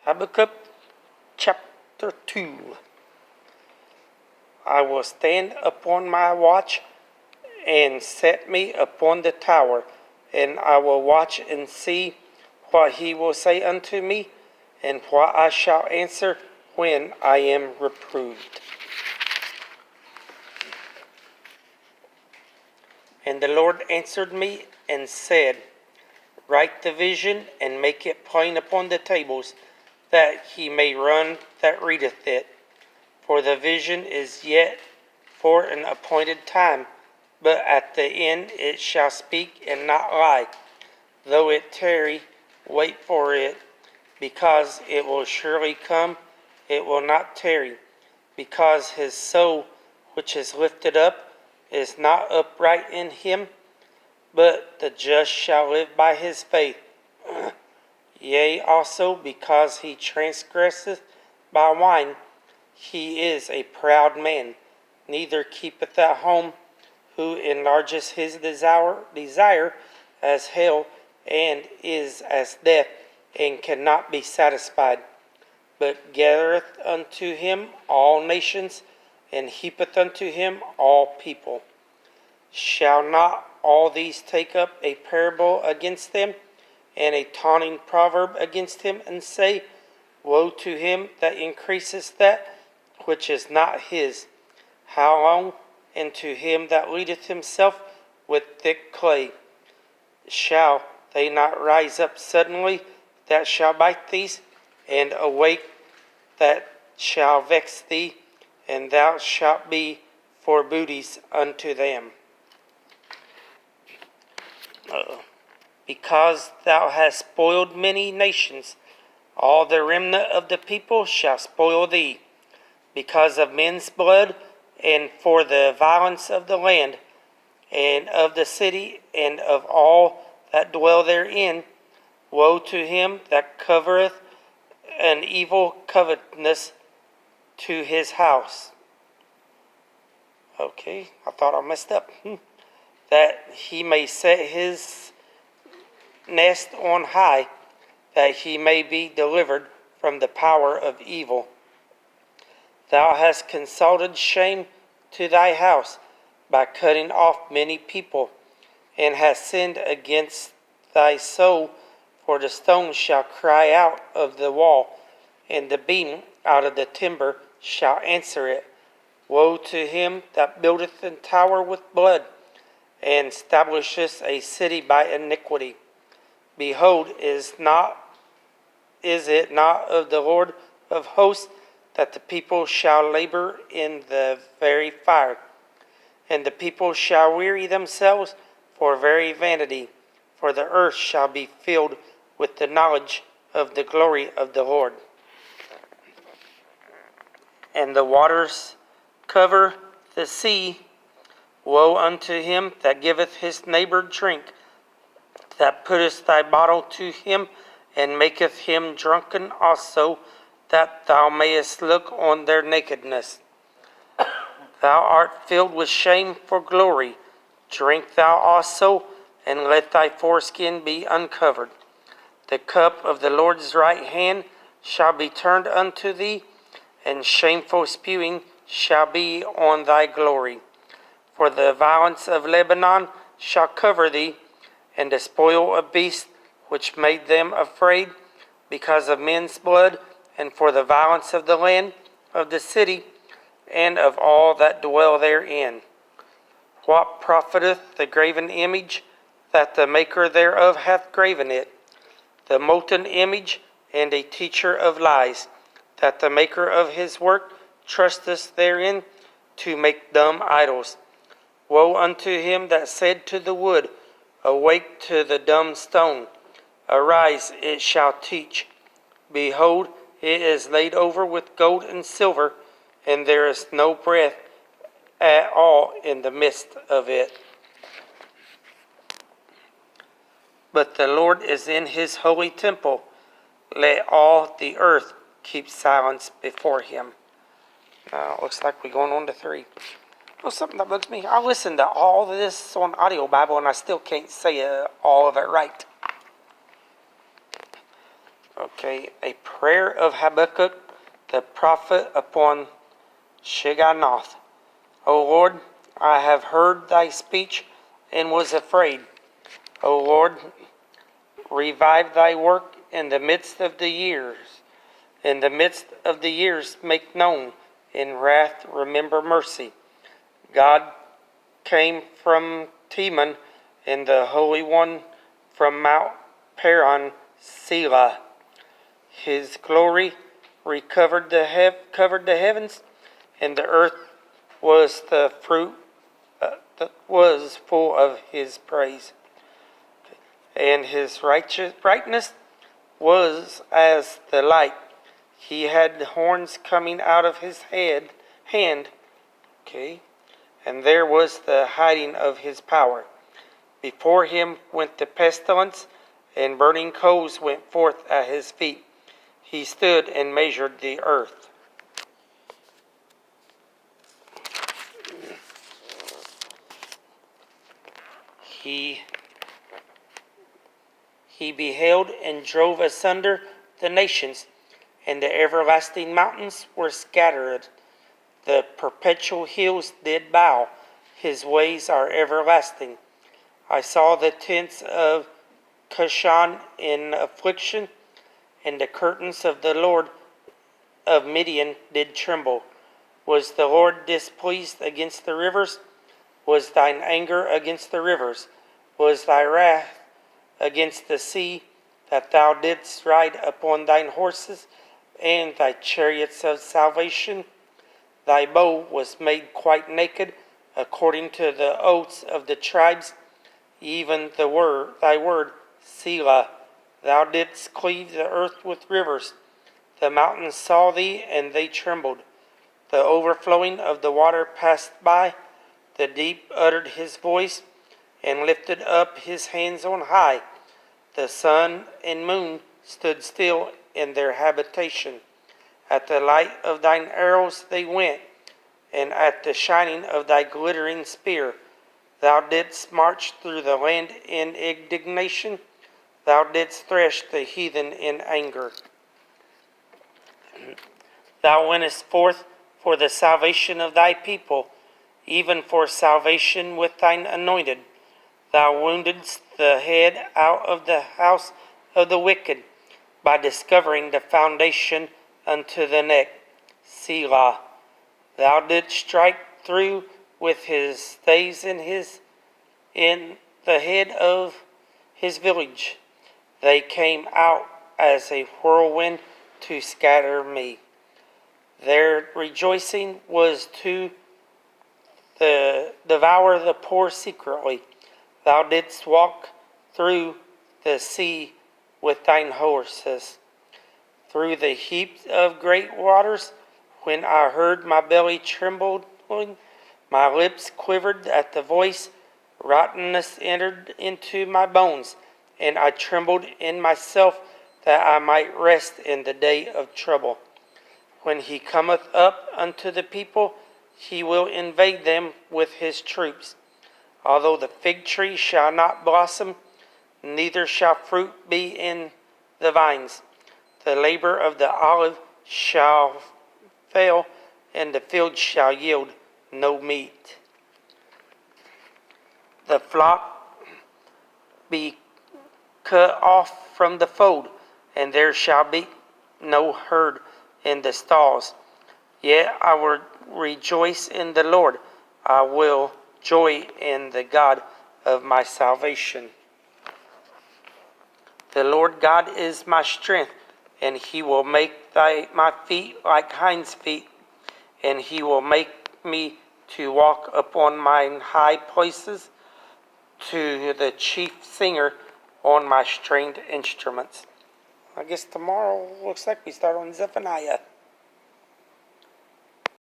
Habakkuk chapter 2. I will stand upon my watch and set me upon the tower, and I will watch and see what he will say unto me, and what I shall answer when I am reproved. And the Lord answered me and said, Write the vision and make it plain upon the tables, that he may run that readeth it. For the vision is yet for an appointed time, but at the end it shall speak and not lie. Though it tarry, wait for it, because it will surely come, it will not tarry. Because his soul, which is lifted up, is not upright in him, but the just shall live by his faith. Yea, also because he transgresseth by wine, he is a proud man, neither keepeth at home, who enlargeth his desire as hell, and is as death, and cannot be satisfied, but gathereth unto him all nations, and heapeth unto him all people. Shall not all these take up a parable against them, and a taunting proverb against him, and say, Woe to him that increaseth that which is not his? How long? And to him that leadeth himself with thick clay. Shall they not rise up suddenly that shall bite thee, and awake that shall vex thee, and thou shalt be for booties unto them? Because thou hast spoiled many nations, all the remnant of the people shall spoil thee. Because of men's blood, and for the violence of the land, and of the city, and of all that dwell therein, woe to him that covereth an evil covetousness to his house. Okay, I thought I messed up. That he may set his nest on high, that he may be delivered from the power of evil. Thou hast consulted shame to thy house by cutting off many people, and hast sinned against thy soul, for the stone shall cry out of the wall, and the beam out of the timber shall answer it. Woe to him that buildeth a tower with blood, and establisheth a city by iniquity. Behold, is it not of the Lord of hosts that the people shall labor in the very fire, and the people shall weary themselves for very vanity, for the earth shall be filled with the knowledge of the glory of the Lord. And the waters cover the sea. Woe unto him that giveth his neighbor drink, that putteth thy bottle to him, and maketh him drunken also, that thou mayest look on their nakedness. Thou art filled with shame for glory. Drink thou also, and let thy foreskin be uncovered. The cup of the Lord's right hand shall be turned unto thee, and shameful spewing shall be on thy glory. For the violence of Lebanon shall cover thee, and the spoil of beasts which made them afraid, because of men's blood, and for the violence of the land of the city, and of all that dwell therein. What profiteth the graven image, that the maker thereof hath graven it? The molten image, and a teacher of lies, that the maker of his work trusteth therein, to make dumb idols. Woe unto him that said to the wood, Awake, to the dumb stone, Arise, it shall teach. Behold, it is laid over with gold and silver, and there is no breath at all in the midst of it. But the Lord is in his holy temple. Let all the earth keep silence before him. Now, looks like we're going on to 3. Oh, something that bugs me. I listen to all of this on Audio Bible, and I still can't say all of it right. Okay, a prayer of Habakkuk the prophet upon Shigionoth. O Lord, I have heard thy speech and was afraid. O Lord, revive thy work in the midst of the years. In the midst of the years make known. In wrath remember mercy. God came from Teman, and the Holy One from Mount Paran, Selah. His glory covered the heavens, and the earth was the fruit that was full of his praise. And his brightness was as the light. He had horns coming out of his hand. Okay, and there was the hiding of his power. Before him went the pestilence, and burning coals went forth at his feet. He stood and measured the earth. He beheld and drove asunder the nations, and the everlasting mountains were scattered. The perpetual hills did bow. His ways are everlasting. I saw the tents of Cushan in affliction, and the curtains of the Lord of Midian did tremble. Was the Lord displeased against the rivers? Was thine anger against the rivers? Was thy wrath against the sea, that thou didst ride upon thine horses and thy chariots of salvation? Thy bow was made quite naked, according to the oaths of the tribes, even thy word, Selah. Thou didst cleave the earth with rivers. The mountains saw thee, and they trembled. The overflowing of the water passed by. The deep uttered his voice, and lifted up his hands on high. The sun and moon stood still in their habitation. At the light of thine arrows they went, and at the shining of thy glittering spear. Thou didst march through the land in indignation. Thou didst thresh the heathen in anger. Thou wentest forth for the salvation of thy people, even for salvation with thine anointed. Thou woundedst the head out of the house of the wicked, by discovering the foundation unto the neck. Selah. Thou didst strike through with his staves in the head of his village. They came out as a whirlwind to scatter me. Their rejoicing was to devour the poor secretly. Thou didst walk through the sea with thine horses, through the heaps of great waters. When I heard, my belly trembled, my lips quivered at the voice. Rottenness entered into my bones, and I trembled in myself, that I might rest in the day of trouble. When he cometh up unto the people, he will invade them with his troops. Although the fig tree shall not blossom, neither shall fruit be in the vines. The labor of the olive shall fail, and the field shall yield no meat. The flock be cut off from the fold, and there shall be no herd in the stalls. Yet I will rejoice in the Lord. I will joy in the God of my salvation. The Lord God is my strength, and he will make my feet like hinds' feet, and he will make me to walk upon mine high places, to the chief singer on my stringed instruments. I guess tomorrow looks like we start on Zephaniah.